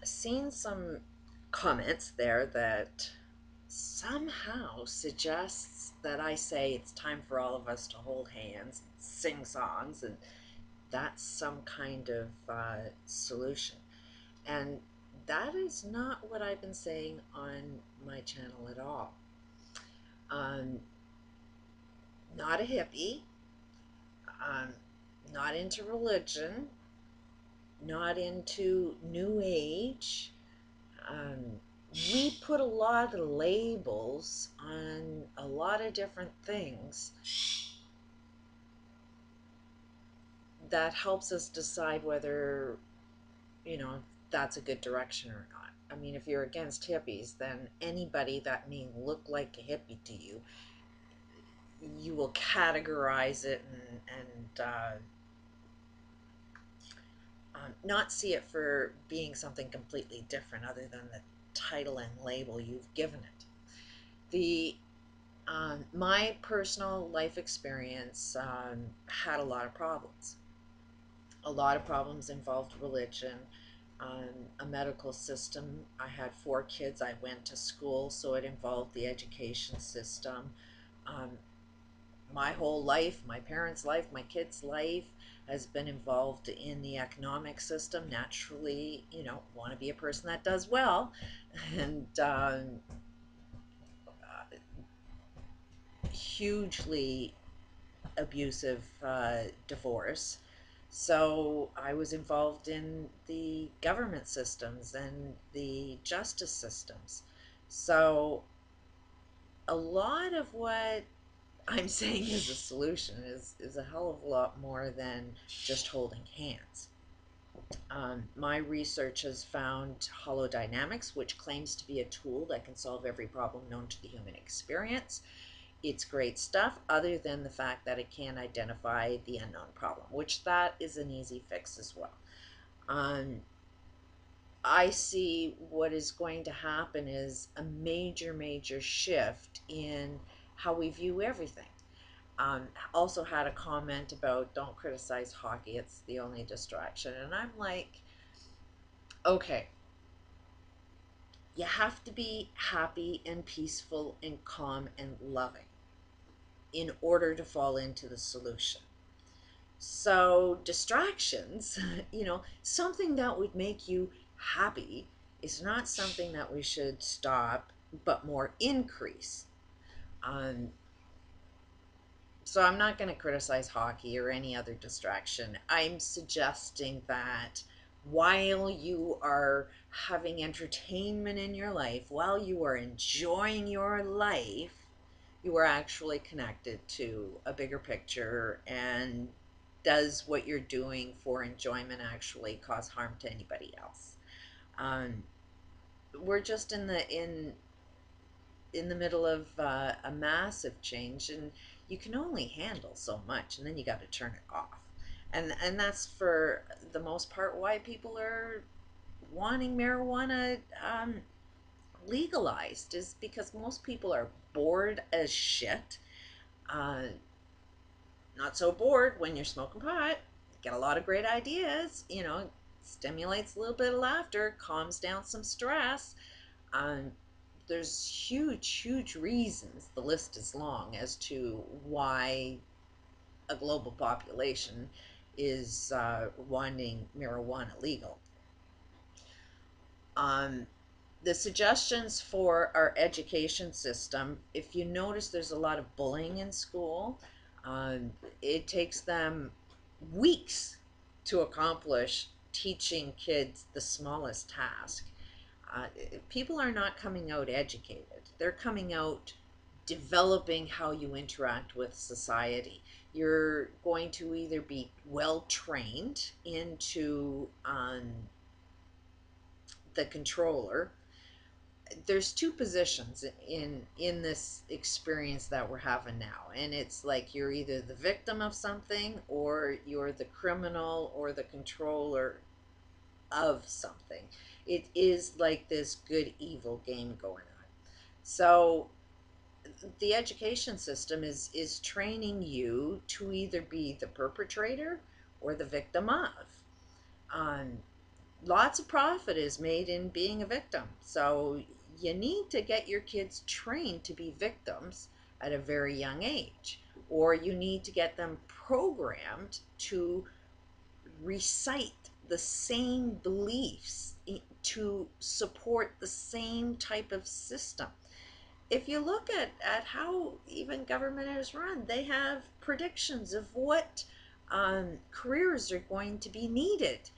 Seen some comments there that somehow suggests that I say it's time for all of us to hold hands, sing songs, and that's some kind of solution. And that is not what I've been saying on my channel at all. Um, Not a hippie, um, not into religion, not into New Age. Um, we put a lot of labels on a lot of different things that helps us decide whether, that's a good direction or not. I mean, if you're against hippies, then anybody that may look like a hippie to you, you will categorize it and not see it for being something completely different other than the title and label you've given it. The My personal life experience had a lot of problems. A lot of problems involved religion, a medical system. I had 4 kids. I went to school, so it involved the education system. Um, my whole life, my parents' life, my kids' life has been involved in the economic system. Naturally, want to be a person that does well, and hugely abusive divorce. So I was involved in the government systems and the justice systems. So a lot of what I'm saying is a solution is a hell of a lot more than just holding hands. My research has found holodynamics, which claims to be a tool that can solve every problem known to the human experience. It's great stuff, other than the fact that it can identify the unknown problem, which that is an easy fix as well. Um, I see what is going to happen is a major shift in how we view everything. Also had a comment about don't criticize hockey, it's the only distraction. And I'm like, okay, you have to be happy and peaceful and calm and loving in order to fall into the solution. So, distractions, something that would make you happy is not something that we should stop, but more increase. Um, so, I'm not going to criticize hockey or any other distraction. I'm suggesting that while you are having entertainment in your life, while you are enjoying your life, you are actually connected to a bigger picture, and does what you're doing for enjoyment actually cause harm to anybody else? Um, we're just in the middle of a massive change, and you can only handle so much, and then you got to turn it off. And that's for the most part why people are wanting marijuana legalized, is because most people are bored as shit. Uh, Not so bored when you're smoking pot. Get a lot of great ideas, stimulates a little bit of laughter, calms down some stress. Um, there's huge reasons, the list is long, as to why a global population is wanting marijuana legal. Um, the suggestions for our education system, if you notice, there's a lot of bullying in school. Um, it takes them weeks to accomplish teaching kids the smallest task. Uh, People are not coming out educated. They're coming out developing how you interact with society. You're going to either be well trained into the controller. There's 2 positions in this experience that we're having now, and it's like you're either the victim of something, or you're the criminal or the controller of something. It is like this good evil game going on. So the education system is training you to either be the perpetrator or the victim of. um, lots of profit is made in being a victim. So you need to get your kids trained to be victims at a very young age, or you need to get them programmed to recite the same beliefs to support the same type of system. If you look at how even government is run, they have predictions of what careers are going to be needed.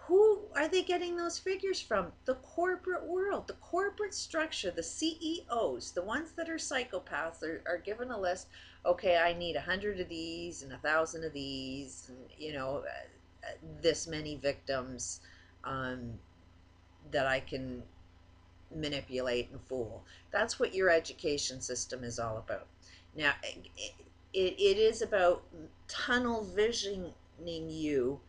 Who are they getting those figures from? The corporate world, the corporate structure, the CEOs, the ones that are psychopaths are given a list. Okay, I need 100 of these and 1,000 of these, and this many victims um, that I can manipulate and fool. That's what your education system is all about. Now, it is about tunnel visioning you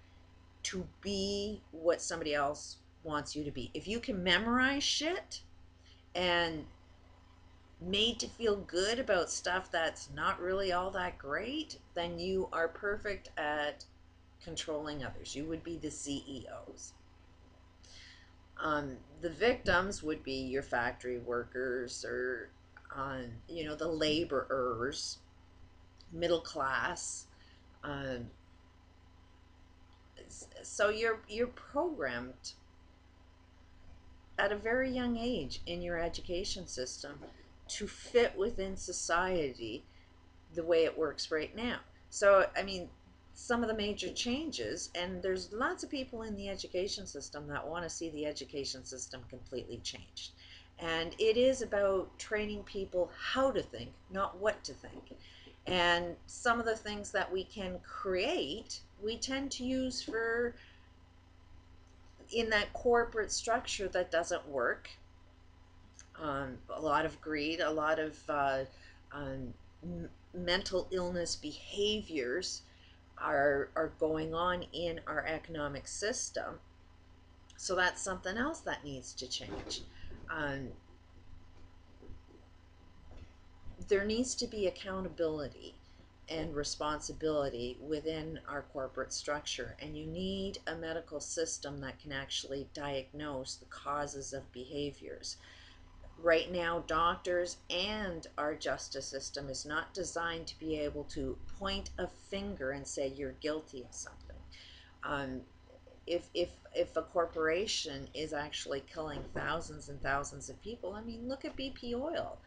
to be what somebody else wants you to be. If you can memorize shit and made to feel good about stuff that's not really all that great, then you are perfect at controlling others. You would be the CEOs. The victims would be your factory workers, or the laborers, middle class. Um, so you're programmed at a very young age in your education system to fit within society the way it works right now. So, I mean, some of the major changes, and there's lots of people in the education system that want to see the education system completely changed. And it is about training people how to think, not what to think. And some of the things that we can create, we tend to use for in that corporate structure that doesn't work. A lot of greed, a lot of um, mental illness behaviors are going on in our economic system. So that's something else that needs to change. Um, there needs to be accountability and responsibility within our corporate structure, and you need a medical system that can actually diagnose the causes of behaviors. Right now, doctors and our justice system is not designed to be able to point a finger and say you're guilty of something. Um, if a corporation is actually killing thousands and thousands of people, I mean, look at BP Oil.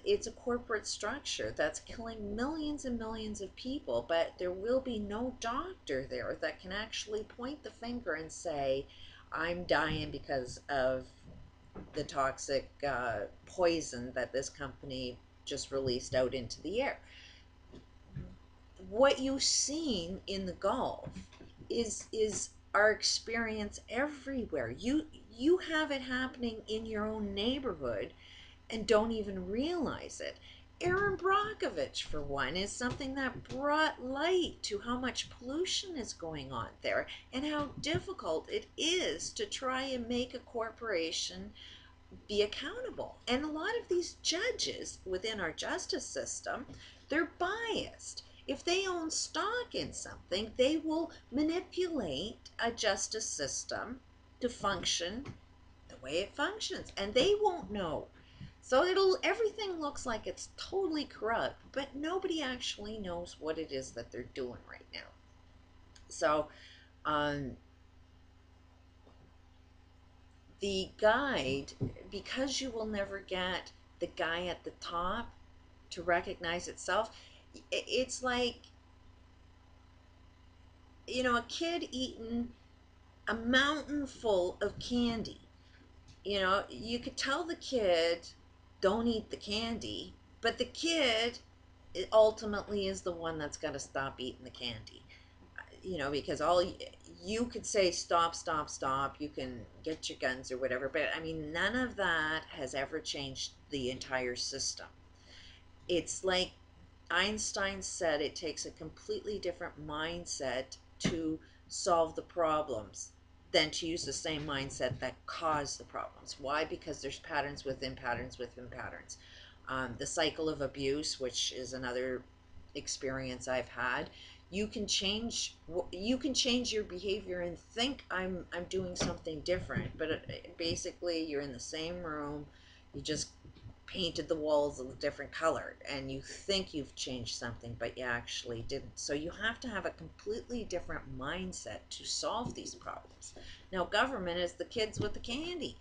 It's a corporate structure that's killing millions and millions of people, but there will be no doctor there that can actually point the finger and say, I'm dying because of the toxic poison that this company just released out into the air. What you've seen in the Gulf is our experience everywhere. You have it happening in your own neighborhood and don't even realize it. Erin Brockovich, for one, is something that brought light to how much pollution is going on there and how difficult it is to try and make a corporation be accountable. And a lot of these judges within our justice system, they're biased. If they own stock in something, they will manipulate a justice system to function the way it functions, and they won't know. So everything looks like it's totally corrupt, but nobody actually knows what it is that they're doing right now. So the guide, because you will never get the guy at the top to recognize itself, it's like, a kid eating a mountain full of candy. You could tell the kid, don't eat the candy, but the kid ultimately is the one that's got to stop eating the candy. Because all you could say, stop, stop, stop, you can get your guns or whatever, but I mean, none of that has ever changed the entire system. It's like Einstein said, it takes a completely different mindset to solve the problems than to use the same mindset that caused the problems. Why? Because there's patterns within patterns within patterns. The cycle of abuse, which is another experience I've had, You can change your behavior and think I'm doing something different, but basically you're in the same room. You just painted the walls a different color and you think you've changed something, but you actually didn't. So you have to have a completely different mindset to solve these problems. Now government is the kids with the candy.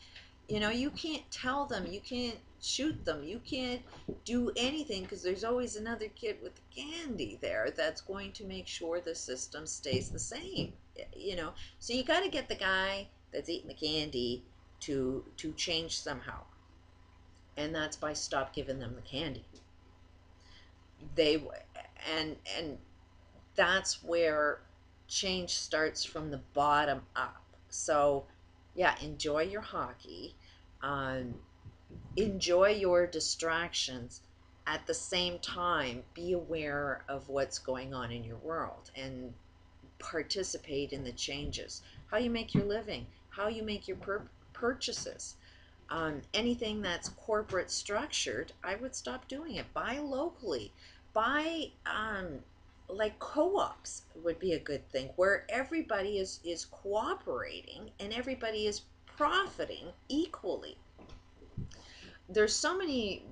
You know, you can't tell them, you can't shoot them, you can't do anything, because there's always another kid with the candy there that's going to make sure the system stays the same. You know, so you got to get the guy that's eating the candy to change somehow, and that's by stop giving them the candy. They and that's where change starts from the bottom up. So yeah, enjoy your hockey, um, enjoy your distractions. At the same time, be aware of what's going on in your world and participate in the changes. How you make your living, how you make your purchases. Anything that's corporate structured, I would stop doing it. Buy locally. Buy like co-ops would be a good thing, where everybody is cooperating and everybody is profiting equally. There's so many,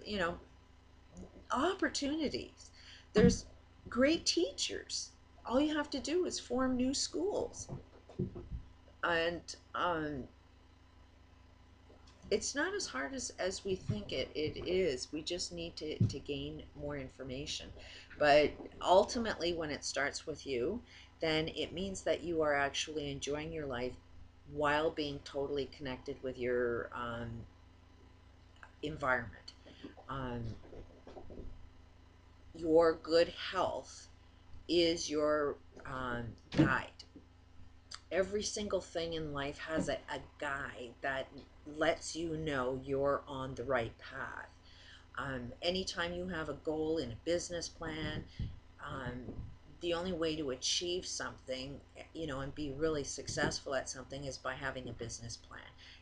you know, opportunities. There's great teachers. All you have to do is form new schools. And it's not as hard as we think it is. We just need to gain more information. But ultimately, when it starts with you, then it means that you are actually enjoying your life while being totally connected with your environment. Um, your good health is your guide. Every single thing in life has a guide that lets you know you're on the right path. Anytime you have a goal in a business plan, um, the only way to achieve something, you know, and be really successful at something is by having a business plan.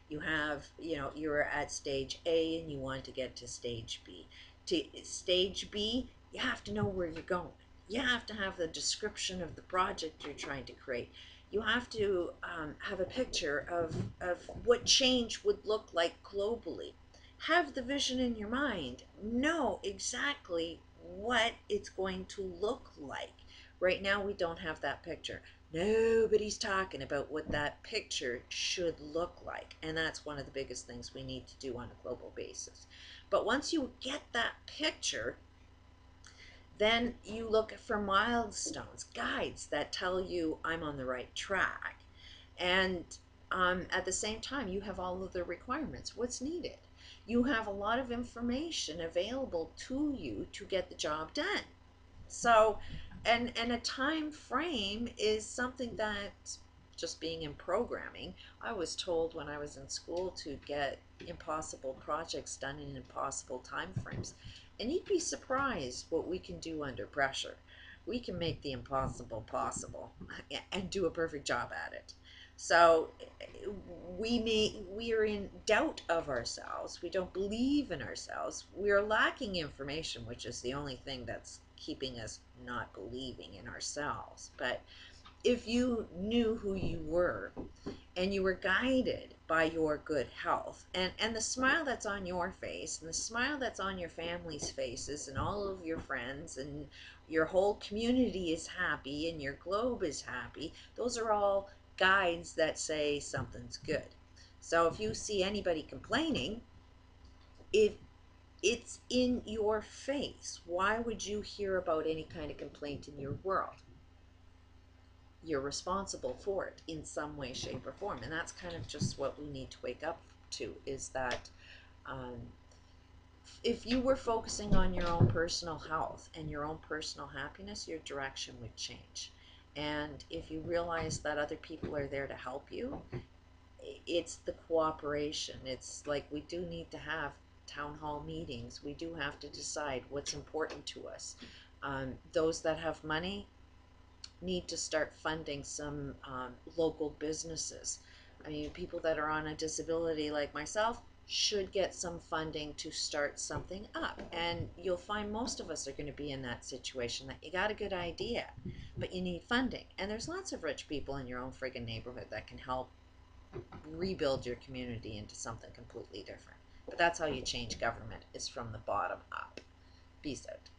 You have, you know, you're at stage A and you want to get to stage B. To stage B, you have to know where you're going. You have to have the description of the project you're trying to create. You have to have a picture of what change would look like globally. Have the vision in your mind. Know exactly what it's going to look like. Right now, we don't have that picture. Nobody's talking about what that picture should look like. And that's one of the biggest things we need to do on a global basis. But once you get that picture, then you look for milestones, guides that tell you I'm on the right track. And at the same time, you have all of the requirements, what's needed. You have a lot of information available to you to get the job done. So, and a time frame is something that, just being in programming, I was told when I was in school to get impossible projects done in impossible time frames. And you'd be surprised what we can do under pressure. We can make the impossible possible and do a perfect job at it. So we are in doubt of ourselves. We don't believe in ourselves. We are lacking information, which is the only thing that's keeping us not believing in ourselves. But if you knew who you were and you were guided by your good health and the smile that's on your face and the smile that's on your family's faces and all of your friends and your whole community is happy and your globe is happy, those are all guides that say something's good. So if you see anybody complaining, if it's in your face, why would you hear about any kind of complaint in your world? You're responsible for it in some way, shape, or form. And that's kind of just what we need to wake up to, is that um, if you were focusing on your own personal health and your own personal happiness, your direction would change. And if you realize that other people are there to help you, it's the cooperation. It's like we do need to have town hall meetings. We do have to decide what's important to us. Those that have money need to start funding some local businesses. I mean, people that are on a disability like myself, should get some funding to start something up. And you'll find most of us are going to be in that situation, that you got a good idea, but you need funding. And there's lots of rich people in your own friggin' neighborhood that can help rebuild your community into something completely different. But that's how you change government, is from the bottom up. Peace out.